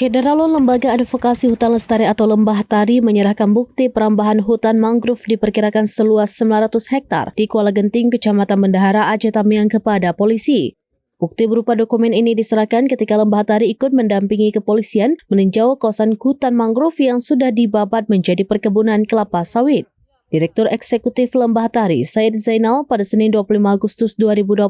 Saudara, Lembaga Advokasi Hutan Lestari atau Lembahtari menyerahkan bukti perambahan hutan mangrove diperkirakan seluas 900 hektar di Kuala Genting, Kecamatan Bendahara, Aceh Tamiang kepada polisi. Bukti berupa dokumen ini diserahkan ketika Lembahtari ikut mendampingi kepolisian meninjau kawasan hutan mangrove yang sudah dibabat menjadi perkebunan kelapa sawit. Direktur Eksekutif Lembahtari, Said Zainal, pada Senin 25 Agustus 2025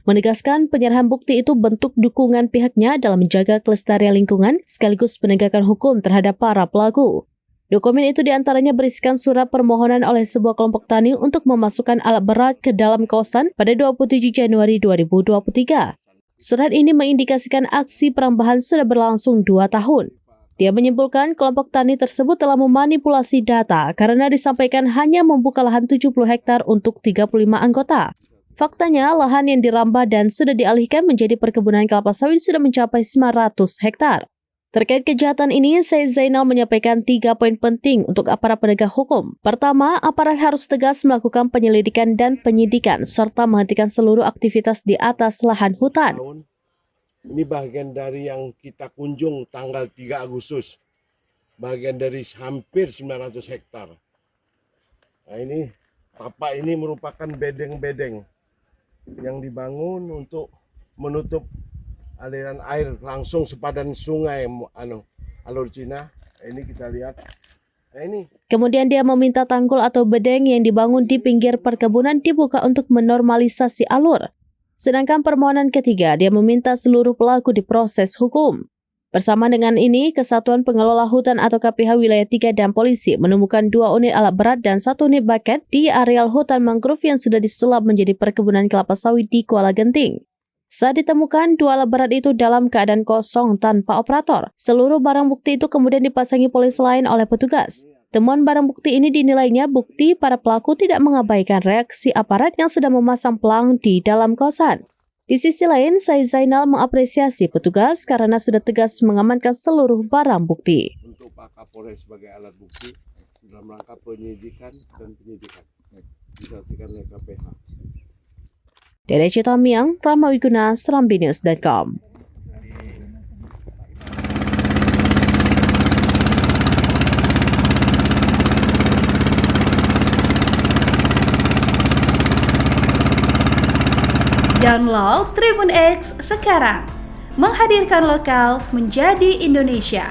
menegaskan penyerahan bukti itu bentuk dukungan pihaknya dalam menjaga kelestarian lingkungan sekaligus penegakan hukum terhadap para pelaku. Dokumen itu diantaranya berisikan surat permohonan oleh sebuah kelompok tani untuk memasukkan alat berat ke dalam kawasan pada 27 Januari 2023. Surat ini mengindikasikan aksi perambahan sudah berlangsung 2 tahun. Dia menyimpulkan kelompok tani tersebut telah memanipulasi data karena disampaikan hanya membuka lahan 70 hektar untuk 35 anggota. Faktanya, lahan yang dirambah dan sudah dialihkan menjadi perkebunan kelapa sawit sudah mencapai 900 hektar. Terkait kejahatan ini, Said Zainal menyampaikan 3 poin penting untuk aparat penegak hukum. Pertama, aparat harus tegas melakukan penyelidikan dan penyidikan serta menghentikan seluruh aktivitas di atas lahan hutan. Ini bagian dari yang kita kunjung tanggal 3 Agustus. Bagian dari hampir 900 hektar. Nah ini, tapak ini merupakan bedeng-bedeng yang dibangun untuk menutup aliran air langsung sepadan sungai alur Cina. Ini kita lihat. Nah ini. Kemudian dia meminta tanggul atau bedeng yang dibangun di pinggir perkebunan dibuka untuk menormalisasi alur. Sedangkan permohonan ketiga, dia meminta seluruh pelaku diproses hukum. Bersama dengan ini, Kesatuan Pengelola Hutan atau KPH Wilayah 3 dan polisi menemukan 2 unit alat berat dan 1 unit bucket di areal hutan mangrove yang sudah disulap menjadi perkebunan kelapa sawit di Kuala Genting. Saat ditemukan, 2 alat berat itu dalam keadaan kosong tanpa operator. Seluruh barang bukti itu kemudian dipasangi polis lain oleh petugas. Temuan barang bukti ini dinilainya bukti para pelaku tidak mengabaikan reaksi aparat yang sudah memasang pelang di dalam kawasan. Di sisi lain, Said Zainal mengapresiasi petugas karena sudah tegas mengamankan seluruh barang bukti. Untuk Pak Kapolres sebagai alat bukti dalam rangka penyidikan dan penyidikan disaksikan oleh KPH. Dari Aceh Tamiang, Rahma Wiguna, SerambiNews.com. Download Tribun X sekarang, menghadirkan lokal menjadi Indonesia.